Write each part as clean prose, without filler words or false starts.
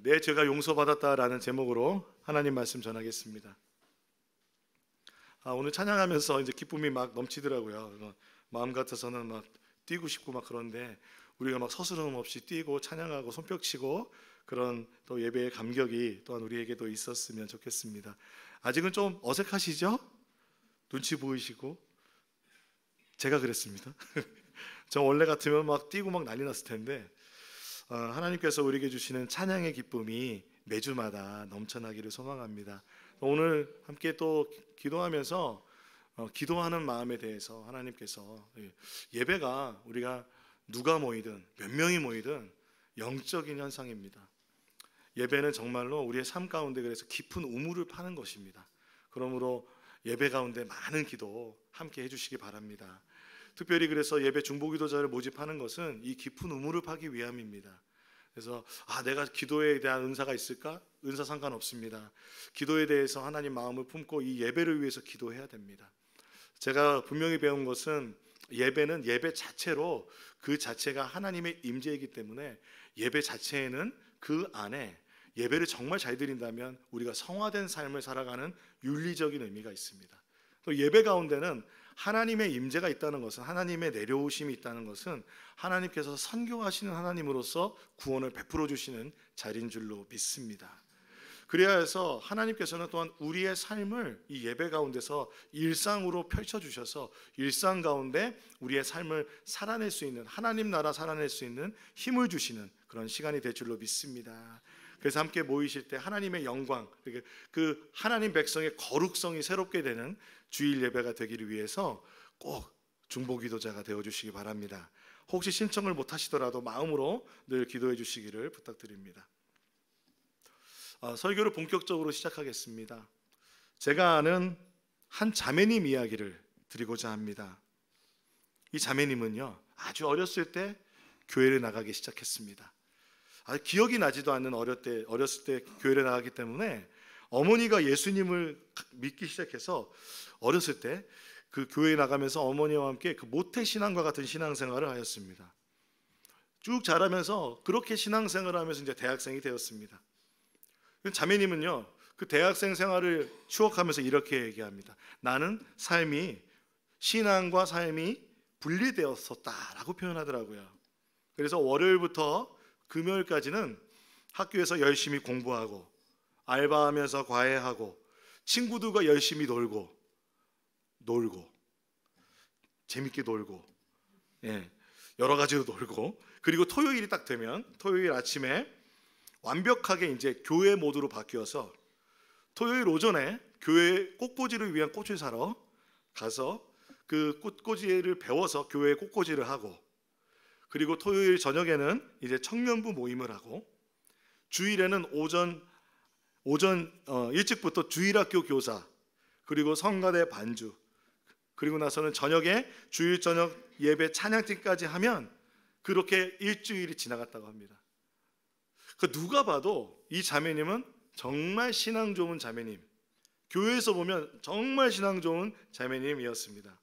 내 죄가 용서받았다라는 제목으로 하나님 말씀 전하겠습니다. 오늘 찬양하면서 이제 기쁨이 막 넘치더라고요. 마음 같아서는 막 뛰고 싶고 막 그런데 우리가 막 서스럼 없이 뛰고 찬양하고 손뼉치고 그런 또 예배의 감격이 또한 우리에게도 있었으면 좋겠습니다. 아직은 좀 어색하시죠? 눈치 보이시고 제가 그랬습니다. 저 원래 같으면 막 뛰고 막 난리 났을 텐데 하나님께서 우리에게 주시는 찬양의 기쁨이 매주마다 넘쳐나기를 소망합니다. 오늘 함께 또 기도하면서 기도하는 마음에 대해서 하나님께서 예배가 우리가 누가 모이든 몇 명이 모이든 영적인 현상입니다. 예배는 정말로 우리의 삶 가운데 그래서 깊은 우물을 파는 것입니다. 그러므로 예배 가운데 많은 기도 함께 해주시기 바랍니다. 특별히 그래서 예배 중보기도자를 모집하는 것은 이 깊은 우물을 파기 위함입니다. 그래서 내가 기도에 대한 은사가 있을까? 은사 상관없습니다. 기도에 대해서 하나님 마음을 품고 이 예배를 위해서 기도해야 됩니다. 제가 분명히 배운 것은 예배는 예배 자체로 그 자체가 하나님의 임재이기 때문에 예배 자체에는 그 안에 예배를 정말 잘 드린다면 우리가 성화된 삶을 살아가는 윤리적인 의미가 있습니다. 또 예배 가운데는 하나님의 임재가 있다는 것은, 하나님의 내려오심이 있다는 것은 하나님께서 선교하시는 하나님으로서 구원을 베풀어 주시는 자리인 줄로 믿습니다. 그래야 해서 하나님께서는 또한 우리의 삶을 이 예배 가운데서 일상으로 펼쳐주셔서 일상 가운데 우리의 삶을 살아낼 수 있는, 하나님 나라 살아낼 수 있는 힘을 주시는 그런 시간이 될 줄로 믿습니다. 그래서 함께 모이실 때 하나님의 영광, 그 하나님 백성의 거룩성이 새롭게 되는 주일 예배가 되기를 위해서 꼭 중보기도자가 되어주시기 바랍니다. 혹시 신청을 못하시더라도 마음으로 늘 기도해 주시기를 부탁드립니다. 설교를 본격적으로 시작하겠습니다. 제가 아는 한 자매님 이야기를 드리고자 합니다. 이 자매님은요, 아주 어렸을 때 교회를 나가기 시작했습니다. 기억이 나지도 않는 어렸을 때 교회를 나가기 때문에 어머니가 예수님을 믿기 시작해서 어렸을 때 그 교회에 나가면서 어머니와 함께 그 모태신앙과 같은 신앙생활을 하였습니다. 쭉 자라면서 그렇게 신앙생활을 하면서 이제 대학생이 되었습니다. 자매님은요, 그 대학생 생활을 추억하면서 이렇게 얘기합니다. 나는 신앙과 삶이 분리되었었다라고 표현하더라고요. 그래서 월요일부터 금요일까지는 학교에서 열심히 공부하고 알바하면서 과외하고 친구들과 열심히 놀고 재밌게 놀고 여러 가지로 놀고, 그리고 토요일이 딱 되면 토요일 아침에 완벽하게 이제 교회 모드로 바뀌어서 토요일 오전에 교회 꽃꽂이를 위한 꽃을 사러 가서 그 꽃꽂이를 배워서 교회에 꽃꽂이를 하고, 그리고 토요일 저녁에는 이제 청년부 모임을 하고, 주일에는 오전 일찍부터 주일학교 교사, 그리고 성가대 반주, 그리고 나서는 저녁에 주일 저녁 예배 찬양팀까지 하면 그렇게 일주일이 지나갔다고 합니다. 누가 봐도 이 자매님은 정말 신앙 좋은 자매님, 교회에서 보면 정말 신앙 좋은 자매님이었습니다.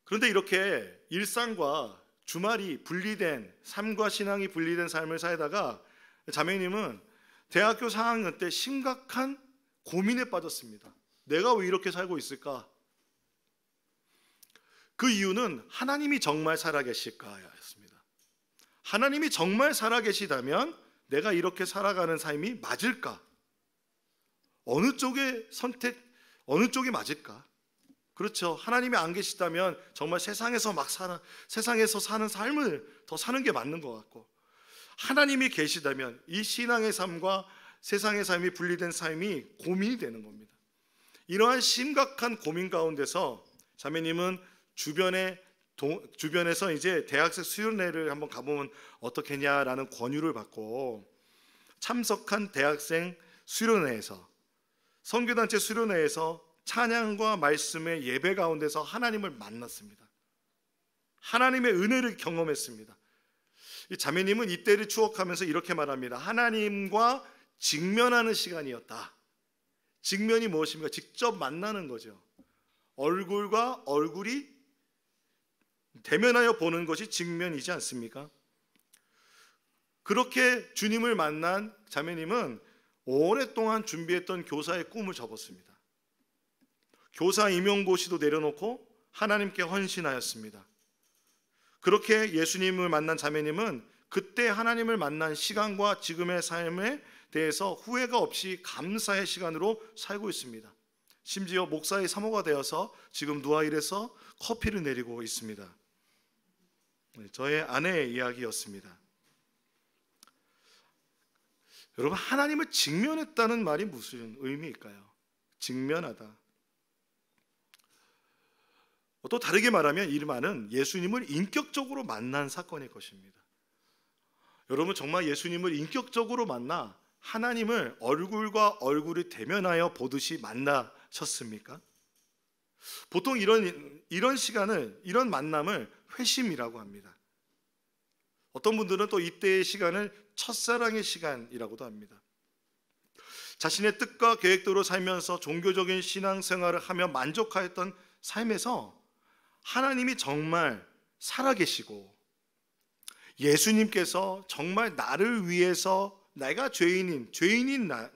그런데 이렇게 일상과 주말이 분리된, 삶과 신앙이 분리된 삶을 살다가 자매님은 대학교 4학년 때 심각한 고민에 빠졌습니다. 내가 왜 이렇게 살고 있을까? 그 이유는 하나님이 정말 살아계실까였습니다. 하나님이 정말 살아계시다면 내가 이렇게 살아가는 삶이 맞을까? 어느 쪽이 맞을까? 그렇죠. 하나님이 안 계시다면 정말 세상에서 사는 삶을 더 사는 게 맞는 것 같고, 하나님이 계시다면 이 신앙의 삶과 세상의 삶이 분리된 삶이 고민이 되는 겁니다. 이러한 심각한 고민 가운데서 자매님은 주변에서 이제 대학생 수련회를 한번 가보면 어떻겠냐라는 권유를 받고 참석한 대학생 수련회에서, 선교단체 수련회에서 찬양과 말씀의 예배 가운데서 하나님을 만났습니다. 하나님의 은혜를 경험했습니다. 이 자매님은 이때를 추억하면서 이렇게 말합니다. 하나님과 직면하는 시간이었다. 직면이 무엇입니까? 직접 만나는 거죠. 얼굴과 얼굴이 대면하여 보는 것이 직면이지 않습니까? 그렇게 주님을 만난 자매님은 오랫동안 준비했던 교사의 꿈을 접었습니다. 교사 임용고시도 내려놓고 하나님께 헌신하였습니다. 그렇게 예수님을 만난 자매님은 그때 하나님을 만난 시간과 지금의 삶에 대해서 후회가 없이 감사의 시간으로 살고 있습니다. 심지어 목사의 사모가 되어서 지금 누아일에서 커피를 내리고 있습니다. 저의 아내의 이야기였습니다. 여러분, 하나님을 직면했다는 말이 무슨 의미일까요? 직면하다. 또 다르게 말하면 이 말은 예수님을 인격적으로 만난 사건일 것입니다. 여러분, 정말 예수님을 인격적으로 만나 하나님을 얼굴과 얼굴을 대면하여 보듯이 만나셨습니까? 보통 이런 시간을, 이런 만남을 회심이라고 합니다. 어떤 분들은 또 이때의 시간을 첫사랑의 시간이라고도 합니다. 자신의 뜻과 계획대로 살면서 종교적인 신앙생활을 하며 만족하였던 삶에서 하나님이 정말 살아계시고 예수님께서 정말 나를 위해서, 내가 죄인인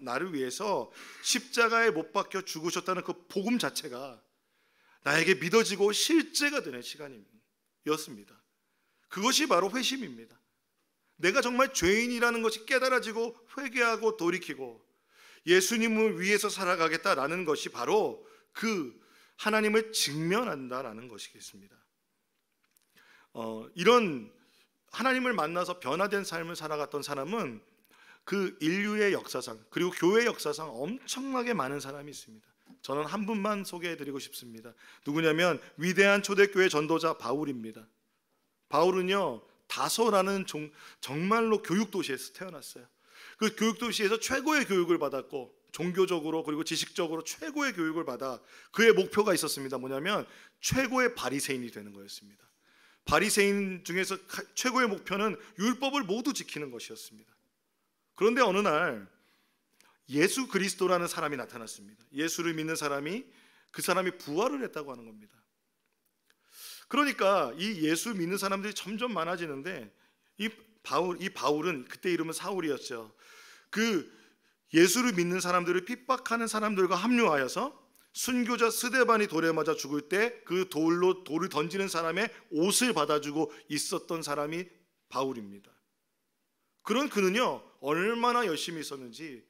나를 위해서 십자가에 못 박혀 죽으셨다는 그 복음 자체가 나에게 믿어지고 실제가 되는 시간이었습니다. 그것이 바로 회심입니다. 내가 정말 죄인이라는 것이 깨달아지고 회개하고 돌이키고 예수님을 위해서 살아가겠다라는 것이 바로 그 하나님을 직면한다라는 것이겠습니다. 이런 하나님을 만나서 변화된 삶을 살아갔던 사람은 그 인류의 역사상, 그리고 교회 역사상 엄청나게 많은 사람이 있습니다. 저는 한 분만 소개해드리고 싶습니다. 누구냐면 위대한 초대교회 전도자 바울입니다. 바울은요, 다소라는 정말로 교육도시에서 태어났어요. 그 교육도시에서 최고의 교육을 받았고 종교적으로 그리고 지식적으로 최고의 교육을 받아 그의 목표가 있었습니다. 뭐냐면 최고의 바리새인이 되는 거였습니다. 바리새인 중에서 최고의 목표는 율법을 모두 지키는 것이었습니다. 그런데 어느 날 예수 그리스도라는 사람이 나타났습니다. 예수를 믿는 사람이, 그 사람이 부활을 했다고 하는 겁니다. 그러니까 이 예수 믿는 사람들이 점점 많아지는데 이 바울은 그때 이름은 사울이었죠. 그 예수를 믿는 사람들을 핍박하는 사람들과 합류하여서 순교자 스데반이 돌에 맞아 죽을 때 그 돌을 던지는 사람의 옷을 받아주고 있었던 사람이 바울입니다. 그런 그는요, 얼마나 열심히 있었는지,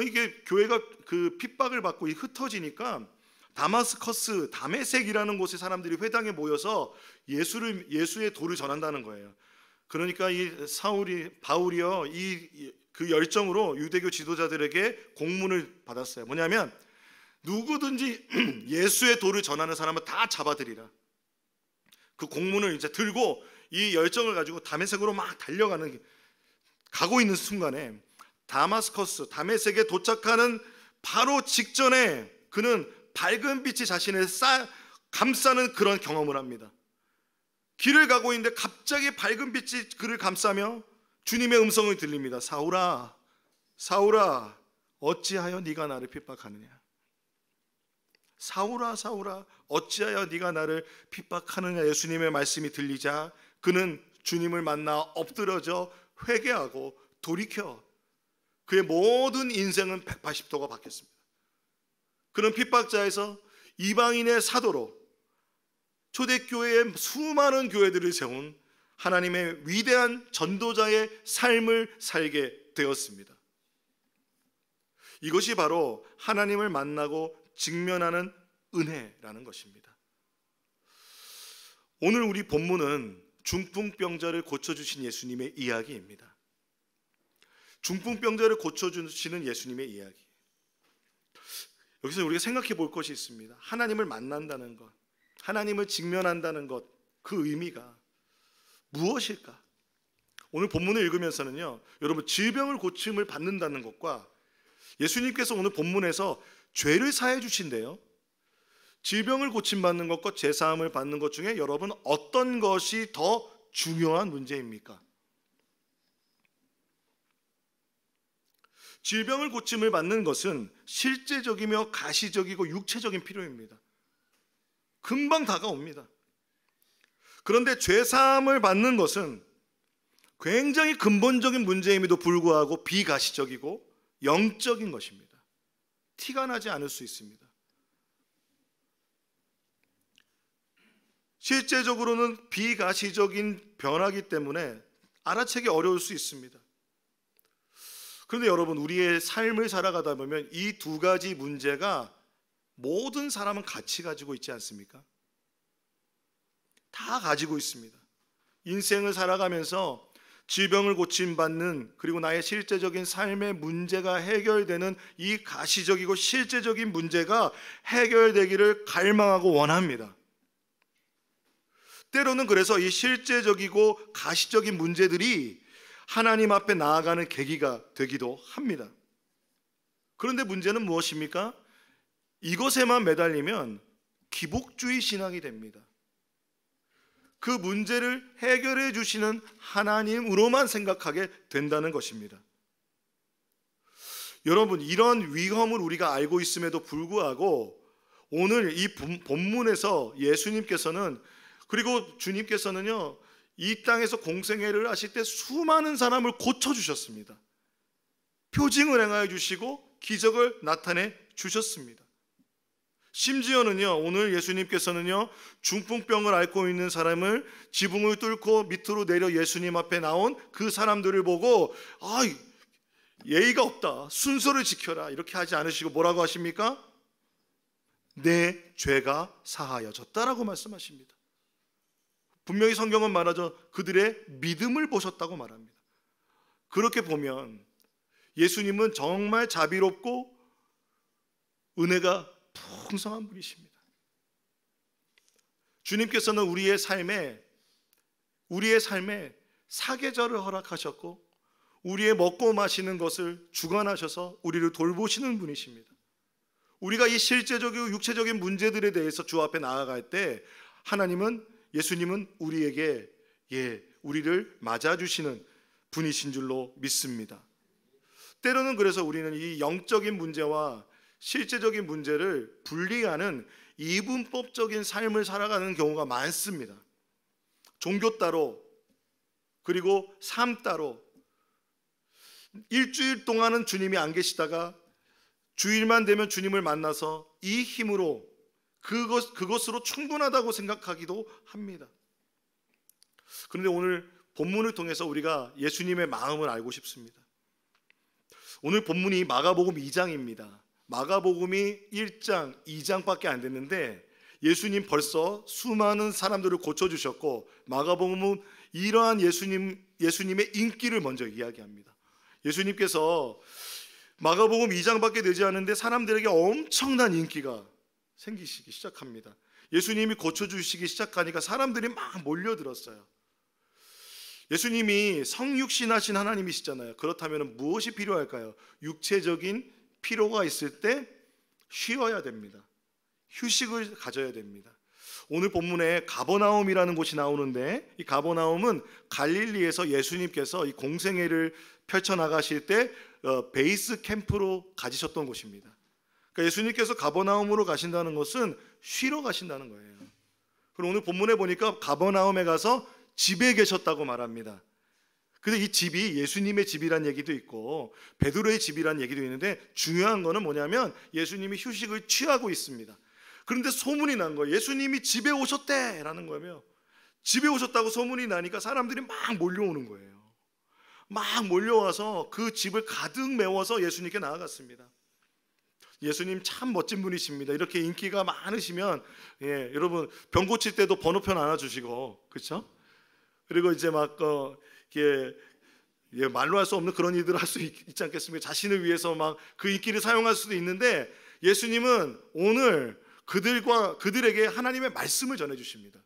이게 교회가 그 핍박을 받고 흩어지니까 다마스커스, 다메섹이라는 곳에 사람들이 회당에 모여서 예수의 도를 전한다는 거예요. 그러니까 이 바울이요, 그 열정으로 유대교 지도자들에게 공문을 받았어요. 뭐냐면 누구든지 예수의 도를 전하는 사람은 다 잡아들이라. 그 공문을 이제 들고 이 열정을 가지고 다메섹으로 막 가고 있는 순간에 다메섹에 도착하는 바로 직전에 그는 밝은 빛이 자신을 감싸는 그런 경험을 합니다. 길을 가고 있는데 갑자기 밝은 빛이 그를 감싸며 주님의 음성을 들립니다. 사울아, 사울아, 어찌하여 네가 나를 핍박하느냐. 사울아, 사울아, 어찌하여 네가 나를 핍박하느냐. 예수님의 말씀이 들리자 그는 주님을 만나 엎드려져 회개하고 돌이켜 그의 모든 인생은 180도가 바뀌었습니다. 그는 핍박자에서 이방인의 사도로 초대교회의 수많은 교회들을 세운 하나님의 위대한 전도자의 삶을 살게 되었습니다. 이것이 바로 하나님을 만나고 직면하는 은혜라는 것입니다. 오늘 우리 본문은 중풍병자를 고쳐주신 예수님의 이야기입니다. 중풍병자를 고쳐주시는 예수님의 이야기. 여기서 우리가 생각해 볼 것이 있습니다. 하나님을 만난다는 것, 하나님을 직면한다는 것, 그 의미가 무엇일까? 오늘 본문을 읽으면서는요, 여러분, 질병을 고침을 받는다는 것과 예수님께서 오늘 본문에서 죄를 사해 주신대요. 질병을 고침받는 것과 죄사함을 받는 것 중에 여러분 어떤 것이 더 중요한 문제입니까? 질병을 고침을 받는 것은 실제적이며 가시적이고 육체적인 필요입니다. 금방 다가옵니다. 그런데 죄사함을 받는 것은 굉장히 근본적인 문제임에도 불구하고 비가시적이고 영적인 것입니다. 티가 나지 않을 수 있습니다. 실제적으로는 비가시적인 변화이기 때문에 알아채기 어려울 수 있습니다. 그런데 여러분, 우리의 삶을 살아가다 보면 이 두 가지 문제가 모든 사람은 같이 가지고 있지 않습니까? 다 가지고 있습니다. 인생을 살아가면서 질병을 고침받는, 그리고 나의 실제적인 삶의 문제가 해결되는 이 가시적이고 실제적인 문제가 해결되기를 갈망하고 원합니다. 때로는 그래서 이 실제적이고 가시적인 문제들이 하나님 앞에 나아가는 계기가 되기도 합니다. 그런데 문제는 무엇입니까? 이것에만 매달리면 기복주의 신앙이 됩니다. 그 문제를 해결해 주시는 하나님으로만 생각하게 된다는 것입니다. 여러분, 이런 위험을 우리가 알고 있음에도 불구하고 오늘 이 본문에서 예수님께서는, 그리고 주님께서는요, 이 땅에서 공생애를 하실 때 수많은 사람을 고쳐주셨습니다. 표징을 행하여 주시고 기적을 나타내 주셨습니다. 심지어는요, 오늘 예수님께서는요, 중풍병을 앓고 있는 사람을 지붕을 뚫고 밑으로 내려 예수님 앞에 나온 그 사람들을 보고 예의가 없다, 순서를 지켜라, 이렇게 하지 않으시고 뭐라고 하십니까? 내 죄가 사하여졌다라고 말씀하십니다. 분명히 성경은 말하죠. 그들의 믿음을 보셨다고 말합니다. 그렇게 보면 예수님은 정말 자비롭고 은혜가 풍성한 분이십니다. 주님께서는 우리의 삶에 사계절을 허락하셨고 우리의 먹고 마시는 것을 주관하셔서 우리를 돌보시는 분이십니다. 우리가 이 실제적이고 육체적인 문제들에 대해서 주 앞에 나아갈 때 예수님은 우리에게 우리를 맞아주시는 분이신 줄로 믿습니다. 때로는 그래서 우리는 이 영적인 문제와 실제적인 문제를 분리하는 이분법적인 삶을 살아가는 경우가 많습니다. 종교 따로, 그리고 삶 따로. 일주일 동안은 주님이 안 계시다가 주일만 되면 주님을 만나서 이 힘으로 그것으로 충분하다고 생각하기도 합니다. 그런데 오늘 본문을 통해서 우리가 예수님의 마음을 알고 싶습니다. 오늘 본문이 마가복음 2장입니다. 마가복음이 1장, 2장밖에 안 됐는데 예수님 벌써 수많은 사람들을 고쳐주셨고, 마가복음은 이러한 예수님의 인기를 먼저 이야기합니다. 예수님께서 마가복음 2장밖에 되지 않은데 사람들에게 엄청난 인기가 생기시기 시작합니다. 예수님이 고쳐주시기 시작하니까 사람들이 막 몰려들었어요. 예수님이 성육신하신 하나님이시잖아요. 그렇다면 무엇이 필요할까요? 육체적인 피로가 있을 때 쉬어야 됩니다. 휴식을 가져야 됩니다. 오늘 본문에 가버나움이라는 곳이 나오는데, 이 가버나움은 갈릴리에서 예수님께서 이 공생애를 펼쳐나가실 때 베이스 캠프로 가지셨던 곳입니다. 그러니까 예수님께서 가버나움으로 가신다는 것은 쉬러 가신다는 거예요. 그리고 오늘 본문에 보니까 가버나움에 가서 집에 계셨다고 말합니다. 근데 이 집이 예수님의 집이란 얘기도 있고 베드로의 집이란 얘기도 있는데, 중요한 거는 뭐냐면 예수님이 휴식을 취하고 있습니다. 그런데 소문이 난 거예요. 예수님이 집에 오셨대라는 거예요. 집에 오셨다고 소문이 나니까 사람들이 막 몰려오는 거예요. 막 몰려와서 그 집을 가득 메워서 예수님께 나아갔습니다. 예수님 참 멋진 분이십니다. 이렇게 인기가 많으시면 여러분 병 고칠 때도 번호표 나눠주시고, 그렇죠? 그리고 이제 막 말로 할 수 없는 그런 일들을 할 수 있지 않겠습니까? 자신을 위해서 막 그 인기를 사용할 수도 있는데, 예수님은 오늘 그들에게 하나님의 말씀을 전해주십니다.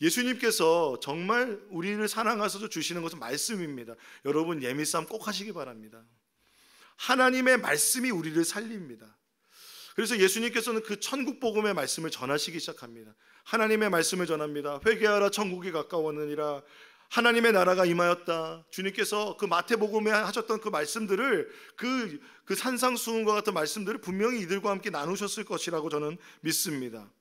예수님께서 정말 우리를 사랑하셔서 주시는 것은 말씀입니다. 여러분 예밀싸움 꼭 하시기 바랍니다. 하나님의 말씀이 우리를 살립니다. 그래서 예수님께서는 그 천국 복음의 말씀을 전하시기 시작합니다. 하나님의 말씀을 전합니다. 회개하라, 천국이 가까웠느니라. 하나님의 나라가 임하였다. 주님께서 그 마태복음에 하셨던 그 말씀들을, 그 산상수훈과 같은 말씀들을 분명히 이들과 함께 나누셨을 것이라고 저는 믿습니다.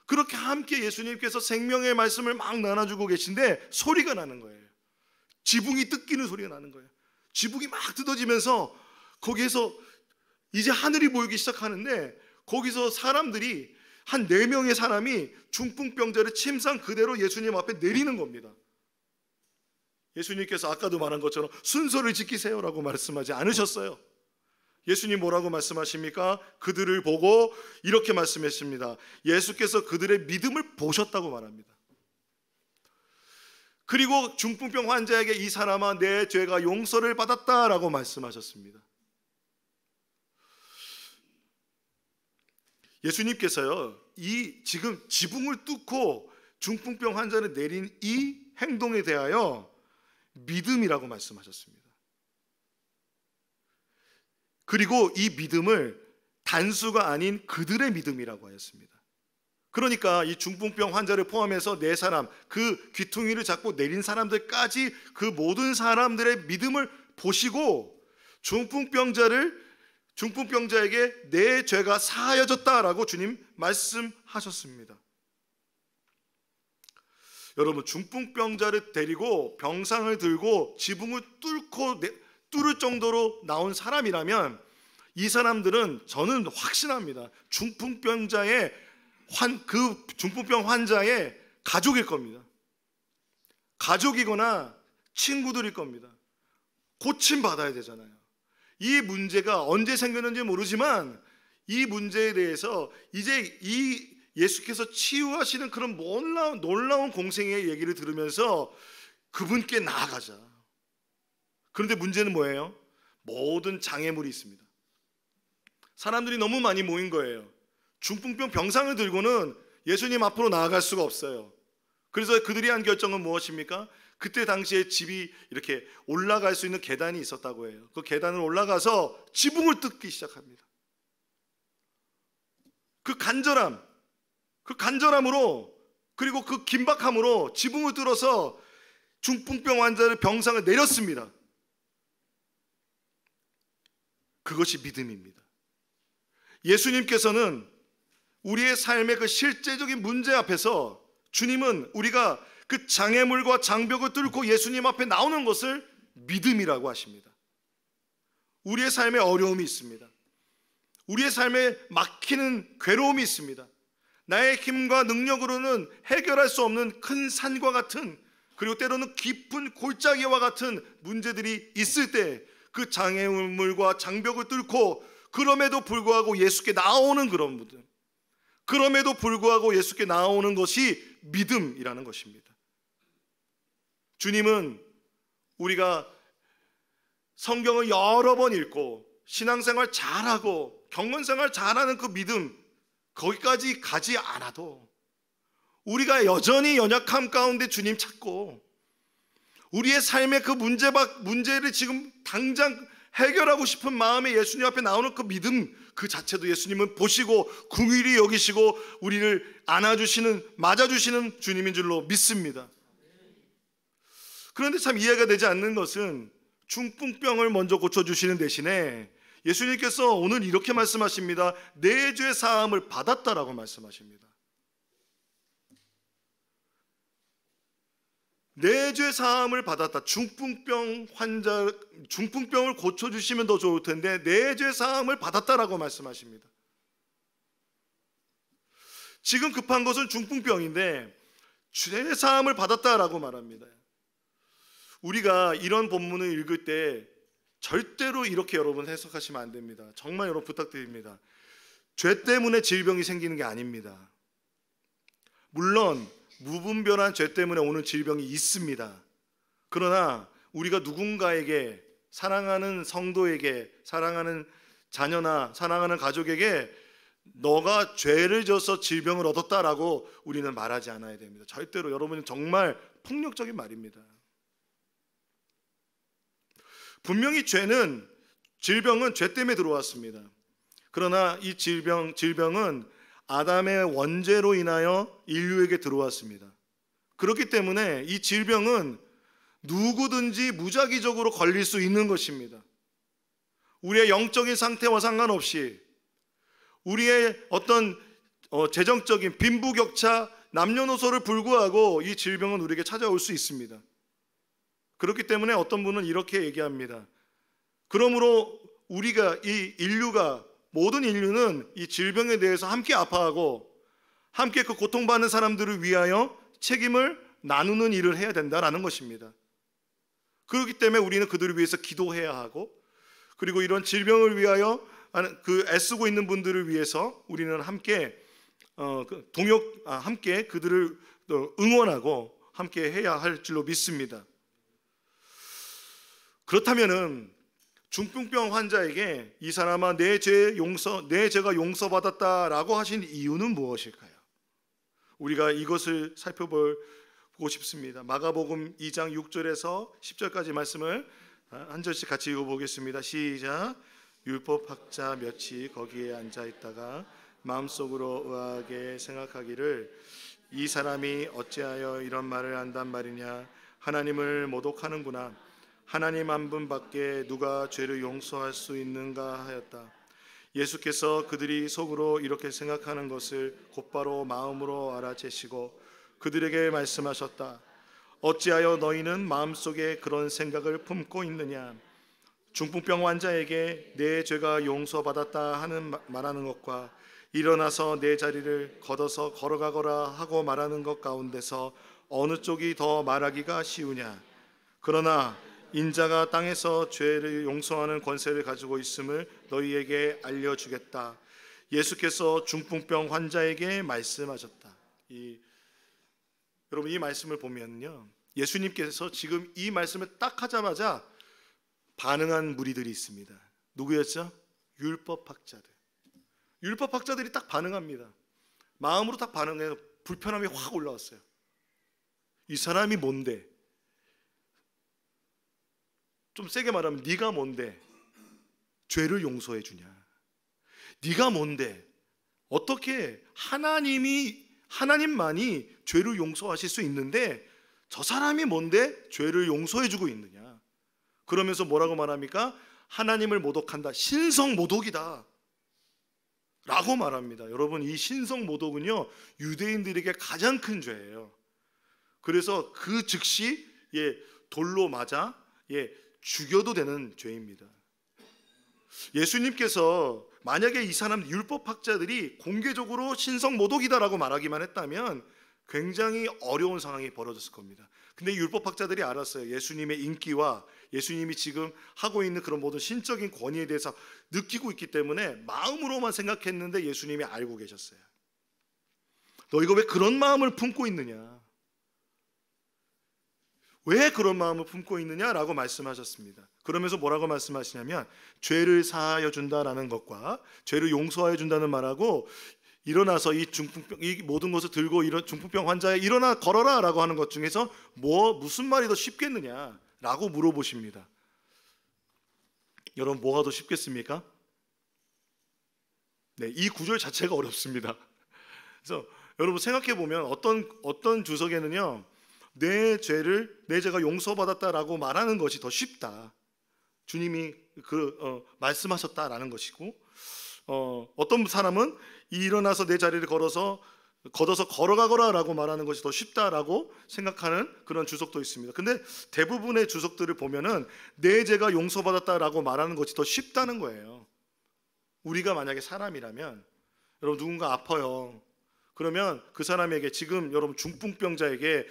그렇게 함께 예수님께서 생명의 말씀을 막 나눠주고 계신데 소리가 나는 거예요. 지붕이 뜯기는 소리가 나는 거예요. 지붕이 막 뜯어지면서 거기에서 이제 하늘이 보이기 시작하는데, 거기서 사람들이 한 4명의 사람이 중풍병자를 침상 그대로 예수님 앞에 내리는 겁니다. 예수님께서 아까도 말한 것처럼 순서를 지키세요라고 말씀하지 않으셨어요. 예수님 뭐라고 말씀하십니까? 그들을 보고 이렇게 말씀했습니다. 예수께서 그들의 믿음을 보셨다고 말합니다. 그리고 중풍병 환자에게 이 사람아 내 죄가 용서를 받았다라고 말씀하셨습니다. 예수님께서요, 이 지금 지붕을 뚫고 중풍병 환자를 내린 이 행동에 대하여 믿음이라고 말씀하셨습니다. 그리고 이 믿음을 단수가 아닌 그들의 믿음이라고 하였습니다. 그러니까 이 중풍병 환자를 포함해서 4사람, 그 귀퉁이를 잡고 내린 사람들까지 그 모든 사람들의 믿음을 보시고 중풍병자에게 내 죄가 사하여졌다라고 주님 말씀하셨습니다. 여러분, 중풍병자를 데리고 병상을 들고 지붕을 뚫을 정도로 나온 사람이라면 이 사람들은, 저는 확신합니다, 그 중풍병 환자의 가족일 겁니다. 가족이거나 친구들일 겁니다. 고침받아야 되잖아요. 이 문제가 언제 생겼는지 모르지만 이 문제에 대해서 이제 이 예수께서 치유하시는 그런 놀라운 공생의 얘기를 들으면서 그분께 나아가자. 그런데 문제는 뭐예요? 모든 장애물이 있습니다. 사람들이 너무 많이 모인 거예요. 중풍병 병상을 들고는 예수님 앞으로 나아갈 수가 없어요. 그래서 그들이 한 결정은 무엇입니까? 그때 당시에 집이 이렇게 올라갈 수 있는 계단이 있었다고 해요. 그 계단을 올라가서 지붕을 뜯기 시작합니다. 그 간절함으로, 그리고 그 긴박함으로 지붕을 뚫어서 중풍병 환자를 병상을 내렸습니다. 그것이 믿음입니다. 예수님께서는 우리의 삶의 그 실제적인 문제 앞에서, 주님은 우리가 그 장애물과 장벽을 뚫고 예수님 앞에 나오는 것을 믿음이라고 하십니다. 우리의 삶에 어려움이 있습니다. 우리의 삶에 막히는 괴로움이 있습니다. 나의 힘과 능력으로는 해결할 수 없는 큰 산과 같은, 그리고 때로는 깊은 골짜기와 같은 문제들이 있을 때 그 장애물과 장벽을 뚫고 그럼에도 불구하고 예수께 나오는 그런 분들, 그럼에도 불구하고 예수께 나오는 것이 믿음이라는 것입니다. 주님은 우리가 성경을 여러 번 읽고 신앙생활 잘하고 경건생활 잘하는 그 믿음, 거기까지 가지 않아도 우리가 여전히 연약함 가운데 주님 찾고 우리의 삶의 그 문제를 지금 당장 해결하고 싶은 마음에 예수님 앞에 나오는 그 믿음 그 자체도 예수님은 보시고 긍휼히 여기시고 우리를 안아주시는, 맞아주시는 주님인 줄로 믿습니다. 그런데 참 이해가 되지 않는 것은 중풍병을 먼저 고쳐주시는 대신에 예수님께서 오늘 이렇게 말씀하십니다. 내 죄 사함을 받았다라고 말씀하십니다. 내 죄 사함을 받았다. 중풍병을 고쳐주시면 더 좋을 텐데 내 죄 사함을 받았다라고 말씀하십니다. 지금 급한 것은 중풍병인데 죄 사함을 받았다라고 말합니다. 우리가 이런 본문을 읽을 때 절대로 이렇게 여러분 해석하시면 안 됩니다. 정말 여러분 부탁드립니다. 죄 때문에 질병이 생기는 게 아닙니다. 물론 무분별한 죄 때문에 오는 질병이 있습니다. 그러나 우리가 누군가에게, 사랑하는 성도에게, 사랑하는 자녀나 사랑하는 가족에게 너가 죄를 져서 질병을 얻었다라고 우리는 말하지 않아야 됩니다. 절대로. 여러분은 정말 폭력적인 말입니다. 분명히 질병은 죄 때문에 들어왔습니다. 그러나 이 질병은 아담의 원죄로 인하여 인류에게 들어왔습니다. 그렇기 때문에 이 질병은 누구든지 무작위적으로 걸릴 수 있는 것입니다. 우리의 영적인 상태와 상관없이, 우리의 어떤 재정적인 빈부격차, 남녀노소를 불구하고 이 질병은 우리에게 찾아올 수 있습니다. 그렇기 때문에 어떤 분은 이렇게 얘기합니다. 그러므로 우리가 이 인류가, 모든 인류는 이 질병에 대해서 함께 아파하고 함께 그 고통받는 사람들을 위하여 책임을 나누는 일을 해야 된다라는 것입니다. 그렇기 때문에 우리는 그들을 위해서 기도해야 하고, 그리고 이런 질병을 위하여 애쓰고 있는 분들을 위해서 우리는 함께 함께 그들을 응원하고 함께 해야 할 줄로 믿습니다. 그렇다면은 중풍병 환자에게 이 사람아 내 죄가 용서받았다라고 하신 이유는 무엇일까요? 우리가 이것을 살펴보고 싶습니다. 마가복음 2장 6절에서 10절까지 말씀을 한 절씩 같이 읽어보겠습니다. 시작. 율법학자 몇이 거기에 앉아 있다가 마음속으로 의아하게 생각하기를 이 사람이 어찌하여 이런 말을 한단 말이냐. 하나님을 모독하는구나. 하나님 한 분밖에 누가 죄를 용서할 수 있는가 하였다. 예수께서 그들이 속으로 이렇게 생각하는 것을 곧바로 마음으로 알아채시고 그들에게 말씀하셨다. 어찌하여 너희는 마음속에 그런 생각을 품고 있느냐. 중풍병 환자에게 내 죄가 용서받았다 하는 말하는 것과 일어나서 내 자리를 걷어서 걸어가거라 하고 말하는 것 가운데서 어느 쪽이 더 말하기가 쉬우냐. 그러나 인자가 땅에서 죄를 용서하는 권세를 가지고 있음을 너희에게 알려주겠다. 예수께서 중풍병 환자에게 말씀하셨다. 여러분, 이 말씀을 보면요, 예수님께서 지금 이 말씀을 딱 하자마자 반응한 무리들이 있습니다. 누구였죠? 율법학자들. 율법학자들이 딱 반응합니다. 마음으로 딱 반응해서 불편함이 확 올라왔어요. 이 사람이 뭔데? 좀 세게 말하면 네가 뭔데 죄를 용서해 주냐? 네가 뭔데 어떻게 하나님만이 죄를 용서하실 수 있는데 저 사람이 뭔데 죄를 용서해 주고 있느냐? 그러면서 뭐라고 말합니까? 하나님을 모독한다. 신성 모독이다 라고 말합니다. 여러분, 이 신성 모독은요 유대인들에게 가장 큰 죄예요. 그래서 그 즉시 돌로 맞아 죽여도 되는 죄입니다. 예수님께서 만약에 이 사람 율법학자들이 공개적으로 신성 모독이다라고 말하기만 했다면 굉장히 어려운 상황이 벌어졌을 겁니다. 근데 율법학자들이 알았어요. 예수님의 인기와 예수님이 지금 하고 있는 그런 모든 신적인 권위에 대해서 느끼고 있기 때문에 마음으로만 생각했는데 예수님이 알고 계셨어요. 너희가 왜 그런 마음을 품고 있느냐? 왜 그런 마음을 품고 있느냐라고 말씀하셨습니다. 그러면서 뭐라고 말씀하시냐면 죄를 사하여 준다라는 것과 죄를 용서하여 준다는 말하고 일어나서 이 모든 것을 들고 이런 중풍병 환자에 일어나 걸어라라고 하는 것 중에서 무슨 말이 더 쉽겠느냐라고 물어보십니다. 여러분, 뭐가 더 쉽겠습니까? 네, 이 구절 자체가 어렵습니다. 그래서 여러분 생각해 보면 어떤 주석에는요 내 죄가 용서받았다라고 말하는 것이 더 쉽다. 주님이 말씀하셨다라는 것이고, 어떤 사람은 일어나서 내 자리를 걷어서 걸어가거라라고 말하는 것이 더 쉽다라고 생각하는 그런 주석도 있습니다. 근데 대부분의 주석들을 보면은 내 죄가 용서받았다라고 말하는 것이 더 쉽다는 거예요. 우리가 만약에 사람이라면, 여러분 누군가 아파요. 그러면 그 사람에게 지금 여러분 중풍병자에게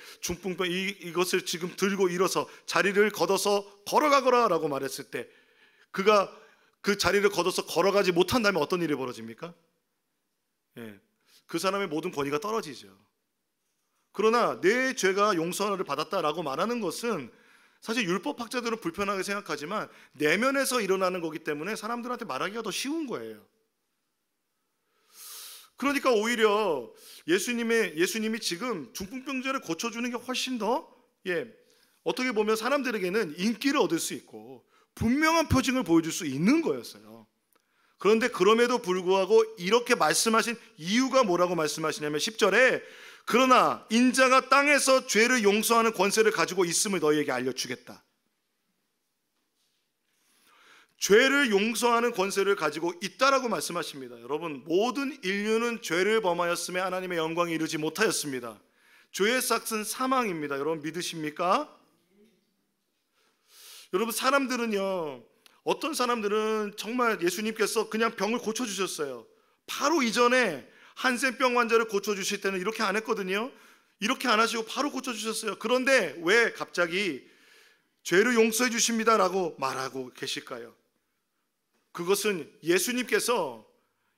이것을 지금 들고 일어서 자리를 걷어서 걸어가거라라고 말했을 때 그가 그 자리를 걷어서 걸어가지 못한다면 어떤 일이 벌어집니까? 그 사람의 모든 권위가 떨어지죠. 그러나 내 죄가 용서를 받았다라고 말하는 것은 사실 율법학자들은 불편하게 생각하지만 내면에서 일어나는 거기 때문에 사람들한테 말하기가 더 쉬운 거예요. 그러니까 오히려 예수님이 지금 중풍병자를 고쳐주는 게 훨씬 더 어떻게 보면 사람들에게는 인기를 얻을 수 있고 분명한 표징을 보여줄 수 있는 거였어요. 그런데 그럼에도 불구하고 이렇게 말씀하신 이유가 뭐라고 말씀하시냐면 10절에 그러나 인자가 땅에서 죄를 용서하는 권세를 가지고 있음을 너희에게 알려주겠다. 죄를 용서하는 권세를 가지고 있다라고 말씀하십니다. 여러분, 모든 인류는 죄를 범하였음에 하나님의 영광에 이르지 못하였습니다. 죄의 삭은 사망입니다. 여러분 믿으십니까? 여러분, 사람들은요, 어떤 사람들은 정말 예수님께서 그냥 병을 고쳐주셨어요. 바로 이전에 한센병 환자를 고쳐주실 때는 이렇게 안 했거든요. 이렇게 안 하시고 바로 고쳐주셨어요. 그런데 왜 갑자기 죄를 용서해 주십니다 라고 말하고 계실까요? 그것은 예수님께서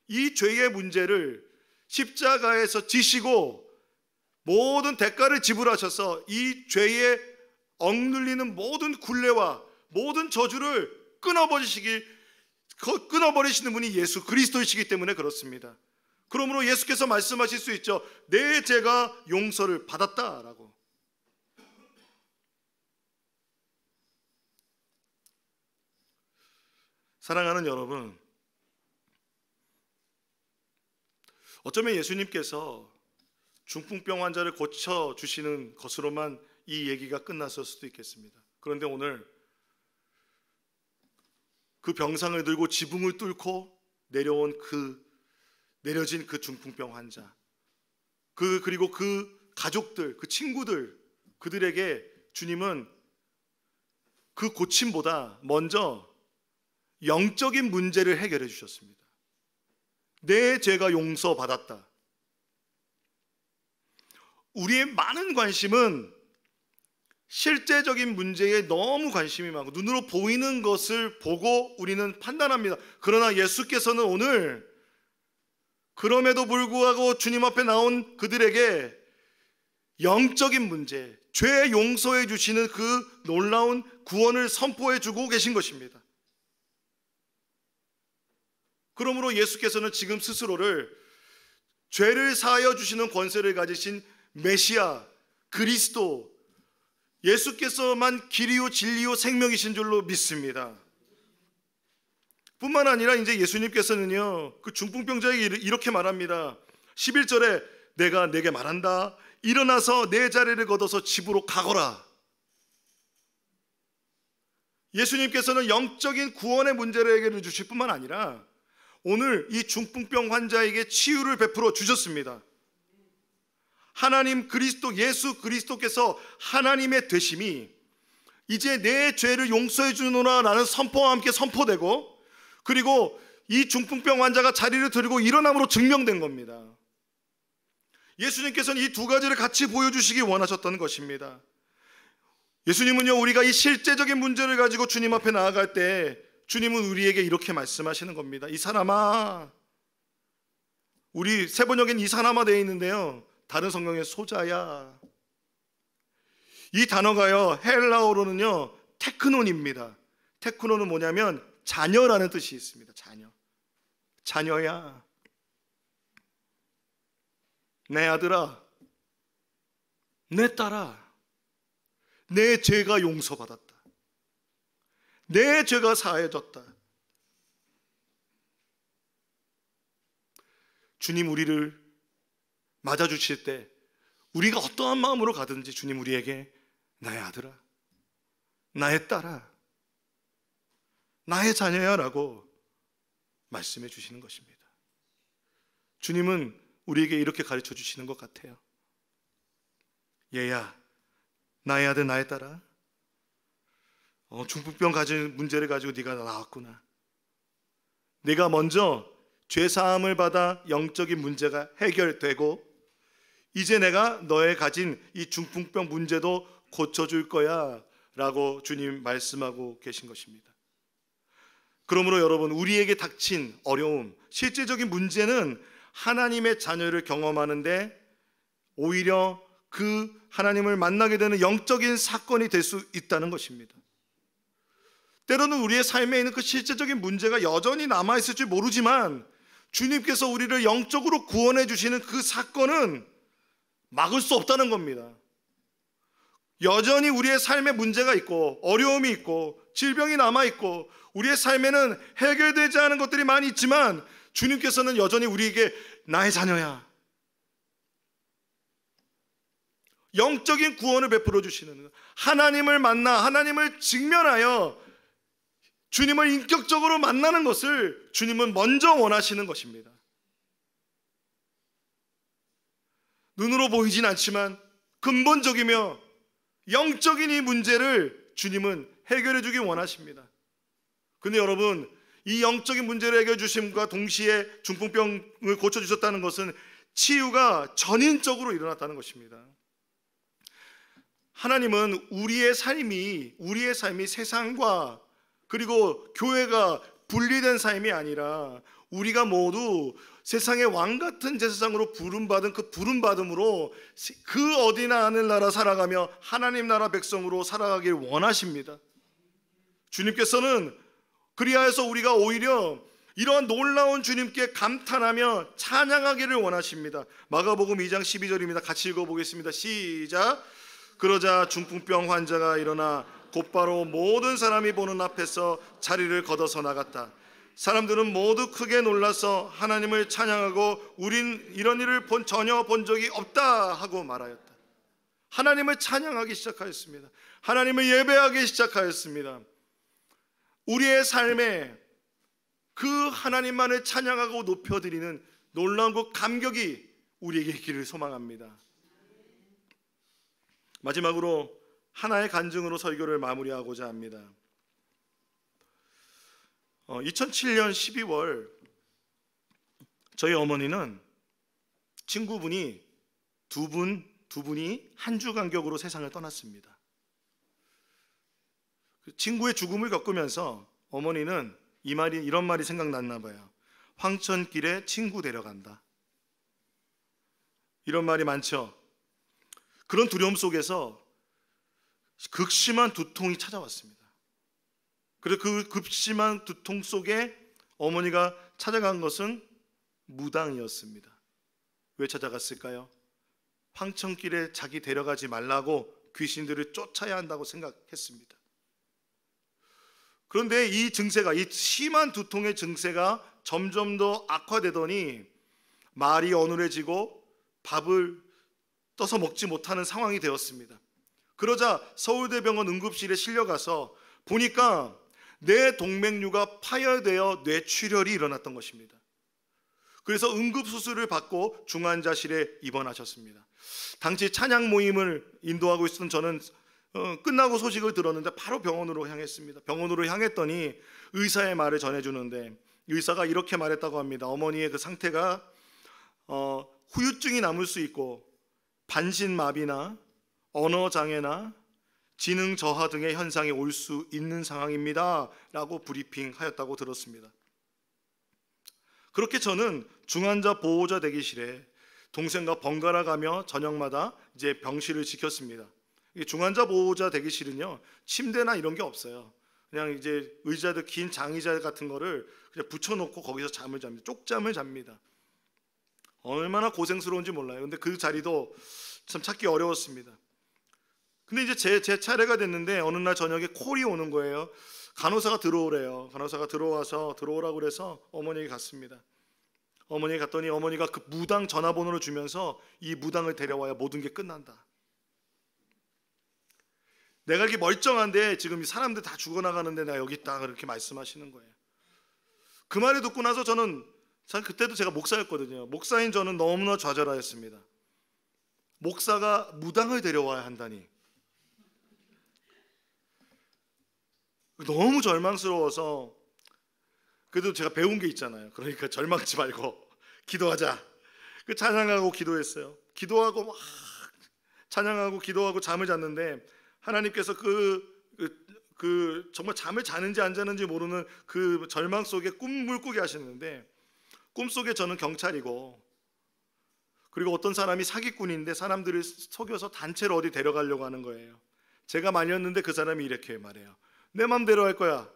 이 죄의 문제를 십자가에서 지시고 모든 대가를 지불하셔서 이 죄에 억눌리는 모든 굴레와 모든 저주를 끊어버리시는 분이 예수 그리스도이시기 때문에 그렇습니다. 그러므로 예수께서 말씀하실 수 있죠. 내 죄가 용서를 받았다라고. 사랑하는 여러분, 어쩌면 예수님께서 중풍병 환자를 고쳐주시는 것으로만 이 얘기가 끝났을 수도 있겠습니다. 그런데 오늘 그 병상을 들고 지붕을 뚫고 내려진 그 중풍병 환자, 그리고 그 가족들, 그 친구들, 그들에게 주님은 그 고침보다 먼저 영적인 문제를 해결해 주셨습니다. 내 죄가 용서받았다. 우리의 많은 관심은 실제적인 문제에 너무 관심이 많고 눈으로 보이는 것을 보고 우리는 판단합니다. 그러나 예수께서는 오늘 그럼에도 불구하고 주님 앞에 나온 그들에게 영적인 문제, 죄 용서해 주시는 그 놀라운 구원을 선포해 주고 계신 것입니다. 그러므로 예수께서는 지금 스스로를 죄를 사하여 주시는 권세를 가지신 메시아, 그리스도, 예수께서만 길이요 진리요 생명이신 줄로 믿습니다. 뿐만 아니라 이제 예수님께서는요, 그 중풍병자에게 이렇게 말합니다. 11절에 내가 내게 말한다. 일어나서 내 자리를 걷어서 집으로 가거라. 예수님께서는 영적인 구원의 문제를 해결해 주실 뿐만 아니라 오늘 이 중풍병 환자에게 치유를 베풀어 주셨습니다. 하나님 그리스도, 예수 그리스도께서 하나님의 되심이 이제 내 죄를 용서해 주노라 라는 선포와 함께 선포되고, 그리고 이 중풍병 환자가 자리를 들고 일어남으로 증명된 겁니다. 예수님께서는 이 두 가지를 같이 보여주시기 원하셨던 것입니다. 예수님은요, 우리가 이 실제적인 문제를 가지고 주님 앞에 나아갈 때 주님은 우리에게 이렇게 말씀하시는 겁니다. 이 사람아, 우리 세번역엔 이 사람아 되어 있는데요, 다른 성경에 소자야. 이 단어가요, 헬라어로는요 테크논입니다. 테크논은 뭐냐면 자녀라는 뜻이 있습니다. 자녀야, 내 아들아, 내 딸아, 내 죄가 용서받았다. 내 죄가 사해졌다. 주님 우리를 맞아주실 때 우리가 어떠한 마음으로 가든지 주님 우리에게 나의 아들아, 나의 딸아, 나의 자녀야 라고 말씀해 주시는 것입니다. 주님은 우리에게 이렇게 가르쳐 주시는 것 같아요. 얘야, 나의 아들, 나의 딸아, 중풍병 가진 문제를 가지고 네가 나왔구나. 네가 먼저 죄사함을 받아 영적인 문제가 해결되고 이제 내가 너의 가진 이 중풍병 문제도 고쳐줄 거야 라고 주님 말씀하고 계신 것입니다. 그러므로 여러분, 우리에게 닥친 어려움, 실제적인 문제는 하나님의 자녀를 경험하는데 오히려 그 하나님을 만나게 되는 영적인 사건이 될 수 있다는 것입니다. 때로는 우리의 삶에 있는 그 실제적인 문제가 여전히 남아있을지 모르지만 주님께서 우리를 영적으로 구원해 주시는 그 사건은 막을 수 없다는 겁니다. 여전히 우리의 삶에 문제가 있고 어려움이 있고 질병이 남아있고 우리의 삶에는 해결되지 않은 것들이 많이 있지만 주님께서는 여전히 우리에게 나의 자녀야, 영적인 구원을 베풀어 주시는, 하나님을 만나 하나님을 직면하여 주님을 인격적으로 만나는 것을 주님은 먼저 원하시는 것입니다. 눈으로 보이진 않지만 근본적이며 영적인 이 문제를 주님은 해결해 주기 원하십니다. 근데 여러분, 이 영적인 문제를 해결해 주심과 동시에 중풍병을 고쳐주셨다는 것은 치유가 전인적으로 일어났다는 것입니다. 하나님은 우리의 삶이 세상과 그리고 교회가 분리된 삶이 아니라 우리가 모두 세상의 왕같은 제사장으로 부름받은 그 부름받음으로 그 어디나 하늘나라 살아가며 하나님 나라 백성으로 살아가길 원하십니다. 주님께서는 그리하여서 우리가 오히려 이러한 놀라운 주님께 감탄하며 찬양하기를 원하십니다. 마가복음 2장 12절입니다. 같이 읽어보겠습니다. 시작. 그러자 중풍병 환자가 일어나 곧바로 모든 사람이 보는 앞에서 자리를 걷어서 나갔다. 사람들은 모두 크게 놀라서 하나님을 찬양하고 우린 이런 일을 전혀 본 적이 없다 하고 말하였다. 하나님을 찬양하기 시작하였습니다. 하나님을 예배하기 시작하였습니다. 우리의 삶에 그 하나님만을 찬양하고 높여드리는 놀라운 그 감격이 우리에게 있기를 소망합니다. 마지막으로 하나의 간증으로 설교를 마무리하고자 합니다. 2007년 12월 저희 어머니는 친구분이 두 분이 한 주 간격으로 세상을 떠났습니다. 친구의 죽음을 겪으면서 어머니는 이런 말이 생각났나 봐요. 황천길에 친구 데려간다. 이런 말이 많죠. 그런 두려움 속에서 극심한 두통이 찾아왔습니다. 그래서 그 극심한 두통 속에 어머니가 찾아간 것은 무당이었습니다. 왜 찾아갔을까요? 황천길에 자기 데려가지 말라고 귀신들을 쫓아야 한다고 생각했습니다. 그런데 이 심한 두통의 증세가 점점 더 악화되더니 말이 어눌해지고 밥을 떠서 먹지 못하는 상황이 되었습니다. 그러자 서울대병원 응급실에 실려가서 보니까 뇌 동맥류가 파열되어 뇌출혈이 일어났던 것입니다. 그래서 응급수술을 받고 중환자실에 입원하셨습니다. 당시 찬양 모임을 인도하고 있었던 저는 끝나고 소식을 들었는데 바로 병원으로 향했습니다. 병원으로 향했더니 의사의 말을 전해주는데 의사가 이렇게 말했다고 합니다. 어머니의 그 상태가 후유증이 남을 수 있고 반신마비나 언어장애나 지능 저하 등의 현상이 올 수 있는 상황입니다 라고 브리핑하였다고 들었습니다. 그렇게 저는 중환자 보호자 대기실에 동생과 번갈아 가며 저녁마다 이제 병실을 지켰습니다. 중환자 보호자 대기실은요, 침대나 이런 게 없어요. 그냥 이제 의자들, 긴 장의자 같은 거를 그냥 붙여놓고 거기서 잠을 잡니다. 쪽잠을 잡니다. 얼마나 고생스러운지 몰라요. 근데 그 자리도 참 찾기 어려웠습니다. 근데 이제 제 차례가 됐는데 어느 날 저녁에 콜이 오는 거예요. 간호사가 들어오래요. 간호사가 들어오라고 그래서 어머니에게 갔습니다. 어머니에 갔더니 어머니가 그 무당 전화번호를 주면서 이 무당을 데려와야 모든 게 끝난다. 내가 이렇게 멀쩡한데 지금 사람들 다 죽어나가는데 내가 여기 있다 그렇게 말씀하시는 거예요. 그 말을 듣고 나서 저는 그때도 제가 목사였거든요. 목사인 저는 너무나 좌절하였습니다. 목사가 무당을 데려와야 한다니. 너무 절망스러워서 그래도 제가 배운 게 있잖아요. 그러니까 절망치 말고 기도하자. 그 찬양하고 기도했어요. 기도하고 막 찬양하고 기도하고 잠을 잤는데 하나님께서 정말 잠을 자는지 안 자는지 모르는 그 절망 속에 꿈을 꾸게 하셨는데 꿈속에 저는 경찰이고 그리고 어떤 사람이 사기꾼인데 사람들을 속여서 단체로 어디 데려가려고 하는 거예요. 제가 말렸는데 그 사람이 이렇게 말해요. 내 맘대로 할 거야.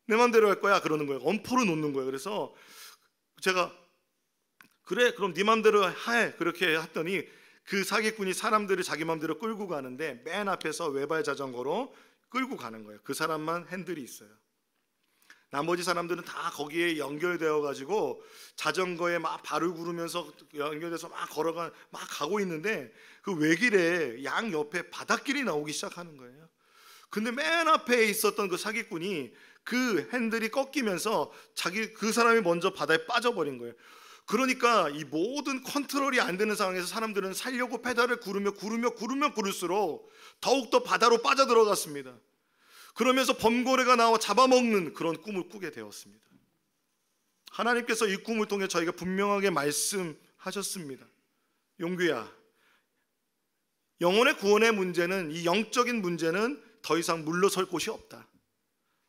내 맘대로 할 거야 그러는 거예요. 엄포를 놓는 거예요. 그래서 제가 그래 그럼 네 맘대로 해 그렇게 했더니 그 사기꾼이 사람들을 자기 맘대로 끌고 가는데 맨 앞에서 외발 자전거로 끌고 가는 거예요. 그 사람만 핸들이 있어요. 나머지 사람들은 다 거기에 연결되어 가지고 자전거에 막 발을 구르면서 연결돼서 막 가고 있는데 그 외길에 양 옆에 바닷길이 나오기 시작하는 거예요. 근데 맨 앞에 있었던 그 사기꾼이 그 핸들이 꺾이면서 그 사람이 먼저 바다에 빠져버린 거예요. 그러니까 이 모든 컨트롤이 안 되는 상황에서 사람들은 살려고 페달을 구르면 구를수록 더욱더 바다로 빠져들어갔습니다. 그러면서 범고래가 나와 잡아먹는 그런 꿈을 꾸게 되었습니다. 하나님께서 이 꿈을 통해 저희가 분명하게 말씀하셨습니다. 용규야, 영혼의 구원의 문제는, 이 영적인 문제는 더 이상 물러설 곳이 없다.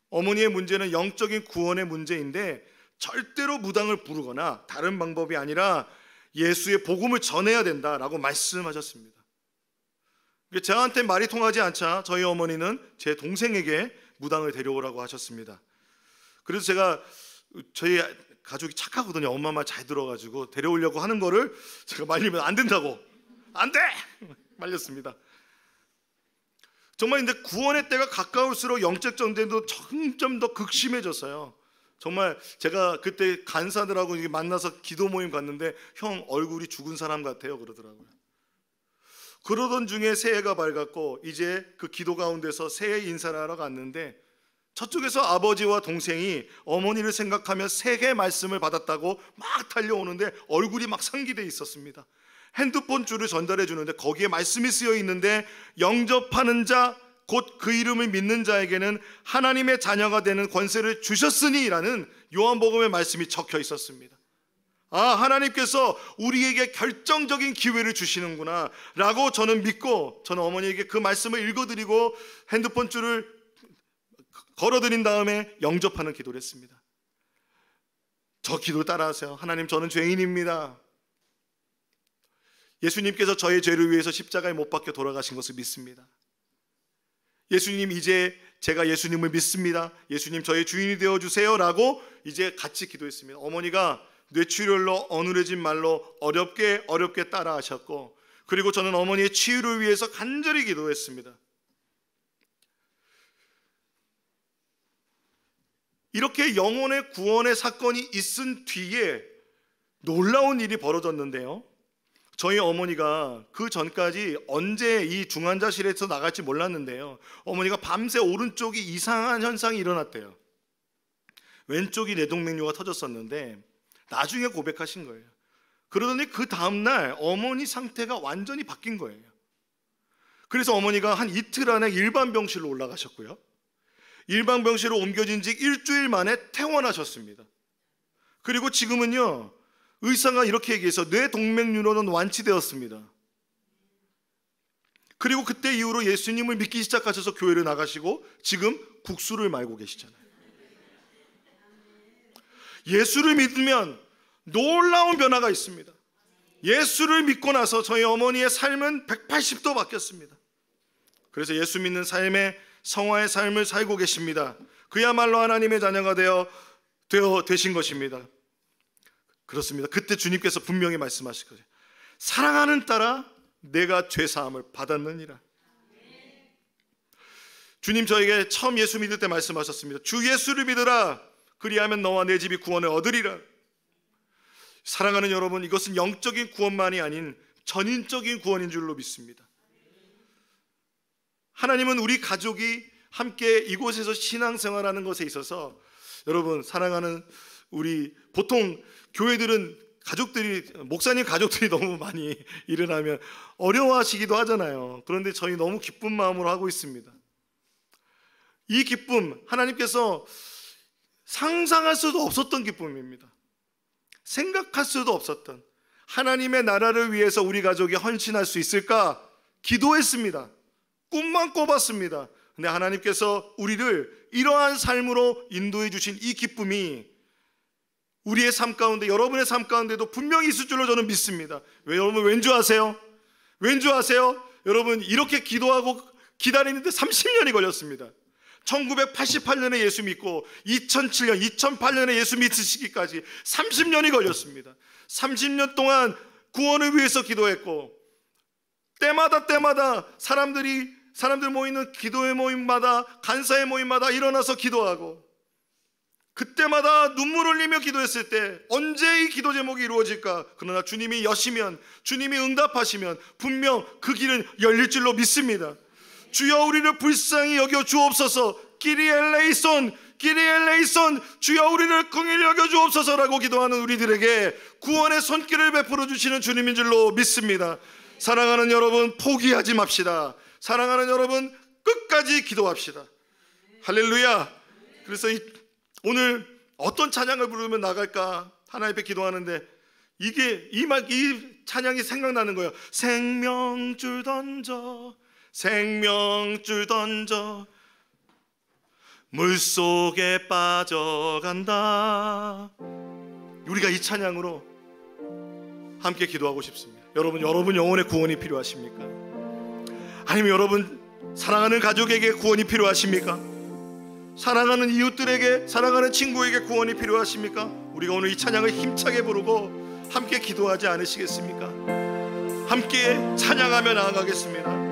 어머니의 문제는 영적인 구원의 문제인데 절대로 무당을 부르거나 다른 방법이 아니라 예수의 복음을 전해야 된다라고 말씀하셨습니다. 저한테 말이 통하지 않자 저희 어머니는 제 동생에게 무당을 데려오라고 하셨습니다. 그래서 제가, 저희 가족이 착하거든요. 엄마 말 잘 들어가지고 데려오려고 하는 거를 제가 말리면 안 된다고, 안 돼! 말렸습니다. 정말 근데 구원의 때가 가까울수록 영적 전쟁도 점점 더 극심해졌어요. 정말 제가 그때 간사들하고 만나서 기도 모임 갔는데 형 얼굴이 죽은 사람 같아요 그러더라고요. 그러던 중에 새해가 밝았고 이제 그 기도 가운데서 새해 인사를 하러 갔는데 저쪽에서 아버지와 동생이 어머니를 생각하며 새해 말씀을 받았다고 막 달려오는데 얼굴이 막 상기돼 있었습니다. 핸드폰 줄을 전달해 주는데 거기에 말씀이 쓰여 있는데 영접하는 자 곧 그 이름을 믿는 자에게는 하나님의 자녀가 되는 권세를 주셨으니 라는 요한복음의 말씀이 적혀 있었습니다. 아, 하나님께서 우리에게 결정적인 기회를 주시는구나 라고 저는 믿고, 저는 어머니에게 그 말씀을 읽어드리고 핸드폰 줄을 걸어드린 다음에 영접하는 기도를 했습니다. 저 기도 따라하세요. 하나님, 저는 죄인입니다. 예수님께서 저의 죄를 위해서 십자가에 못 박혀 돌아가신 것을 믿습니다. 예수님, 이제 제가 예수님을 믿습니다. 예수님, 저의 주인이 되어주세요 라고 이제 같이 기도했습니다. 어머니가 뇌출혈로 어눌해진 말로 어렵게 따라 하셨고, 그리고 저는 어머니의 치유를 위해서 간절히 기도했습니다. 이렇게 영혼의 구원의 사건이 있은 뒤에 놀라운 일이 벌어졌는데요, 저희 어머니가 그 전까지 언제 이 중환자실에서 나갈지 몰랐는데요, 어머니가 밤새 오른쪽이 이상한 현상이 일어났대요. 왼쪽이 뇌동맥류가 터졌었는데 나중에 고백하신 거예요. 그러더니 그 다음날 어머니 상태가 완전히 바뀐 거예요. 그래서 어머니가 한 이틀 안에 일반 병실로 올라가셨고요, 일반 병실로 옮겨진 지 일주일 만에 퇴원하셨습니다. 그리고 지금은요, 의사가 이렇게 얘기해서 뇌동맥류로는 완치되었습니다. 그리고 그때 이후로 예수님을 믿기 시작하셔서 교회를 나가시고 지금 국수를 말고 계시잖아요. 예수를 믿으면 놀라운 변화가 있습니다. 예수를 믿고 나서 저희 어머니의 삶은 180도 바뀌었습니다. 그래서 예수 믿는 삶의 성화의 삶을 살고 계십니다. 그야말로 하나님의 자녀가 되신 것입니다. 그렇습니다. 그때 주님께서 분명히 말씀하실 거예요. 사랑하는 딸아, 내가 죄사함을 받았느니라. 주님 저에게 처음 예수 믿을 때 말씀하셨습니다. 주 예수를 믿으라. 그리하면 너와 내 집이 구원을 얻으리라. 사랑하는 여러분, 이것은 영적인 구원만이 아닌 전인적인 구원인 줄로 믿습니다. 하나님은 우리 가족이 함께 이곳에서 신앙생활하는 것에 있어서, 여러분 사랑하는 우리, 보통 교회들은 가족들이, 목사님 가족들이 너무 많이 일어나면 어려워하시기도 하잖아요. 그런데 저희 너무 기쁜 마음으로 하고 있습니다. 이 기쁨, 하나님께서 상상할 수도 없었던 기쁨입니다. 생각할 수도 없었던, 하나님의 나라를 위해서 우리 가족이 헌신할 수 있을까 기도했습니다. 꿈만 꿔봤습니다. 근데 하나님께서 우리를 이러한 삶으로 인도해 주신 이 기쁨이 우리의 삶 가운데, 여러분의 삶 가운데도 분명히 있을 줄로 저는 믿습니다. 왜, 여러분 왠 줄 아세요? 왠 줄 아세요? 여러분, 이렇게 기도하고 기다리는데 30년이 걸렸습니다. 1988년에 예수 믿고 2007년, 2008년에 예수 믿으시기까지 30년이 걸렸습니다. 30년 동안 구원을 위해서 기도했고, 때마다 사람들 모이는 기도의 모임마다, 간사의 모임마다 일어나서 기도하고, 그때마다 눈물 흘리며 기도했을 때 언제 이 기도 제목이 이루어질까? 그러나 주님이 여시면, 주님이 응답하시면 분명 그 길은 열릴 줄로 믿습니다. 주여 우리를 불쌍히 여겨 주옵소서. 키리엘레이손, 키리엘레이손, 주여 우리를 긍휼히 여겨 주옵소서라고 기도하는 우리들에게 구원의 손길을 베풀어 주시는 주님인 줄로 믿습니다. 사랑하는 여러분, 포기하지 맙시다. 사랑하는 여러분, 끝까지 기도합시다. 할렐루야. 그래서 오늘 어떤 찬양을 부르면 나갈까 하나님 앞에 기도하는데 이 찬양이 생각나는 거예요. 생명줄 던져, 생명줄 던져, 물속에 빠져간다. 우리가 이 찬양으로 함께 기도하고 싶습니다. 여러분 영혼의 구원이 필요하십니까? 아니면 여러분 사랑하는 가족에게 구원이 필요하십니까? 사랑하는 이웃들에게, 사랑하는 친구에게 구원이 필요하십니까? 우리가 오늘 이 찬양을 힘차게 부르고 함께 기도하지 않으시겠습니까? 함께 찬양하며 나아가겠습니다.